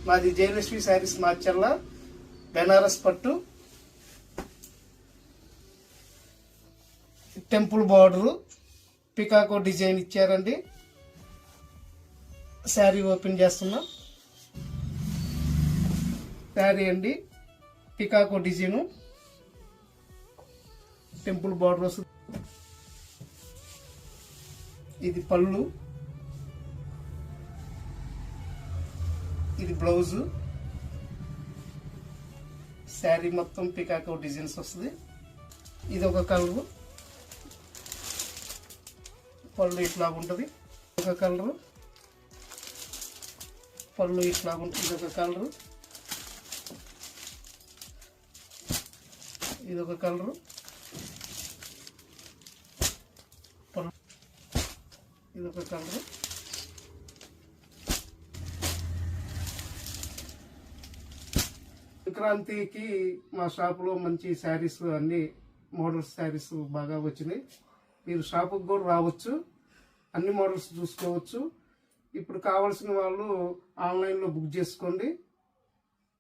మాది జయలక్ష్మి శారీస్ మార్చల్ల, బెనారస్ పట్టు, temple border, పికాకో design ఇచ్చారండి. శారీ ఓపెన్ చేస్తున్నా. శారీ అండి, పికాకో డిజైను, టెంపుల్ బార్డర్ వస్తుంది. ఇది పళ్ళు, ఇది బ్లౌజు. శారీ మొత్తం పికాకో డిజైన్స్ వస్తుంది. ఇది ఒక కలరు, పళ్ళు ఇట్లాగుంటుంది. ఒక కలరు, పళ్ళు ఇట్లాగుంటుంది. ఇది ఒక కలరు, ఇది ఒక కలరు, పళ్ళు ఇది ఒక కలరు. సంక్రాంతికి మా షాపులో మంచి శారీస్, అన్ని మోడల్స్ శారీస్ బాగా వచ్చినాయి. మీరు షాపుకి కూడా రావచ్చు, అన్ని మోడల్స్ చూసుకోవచ్చు. ఇప్పుడు కావాల్సిన వాళ్ళు ఆన్లైన్లో బుక్ చేసుకోండి.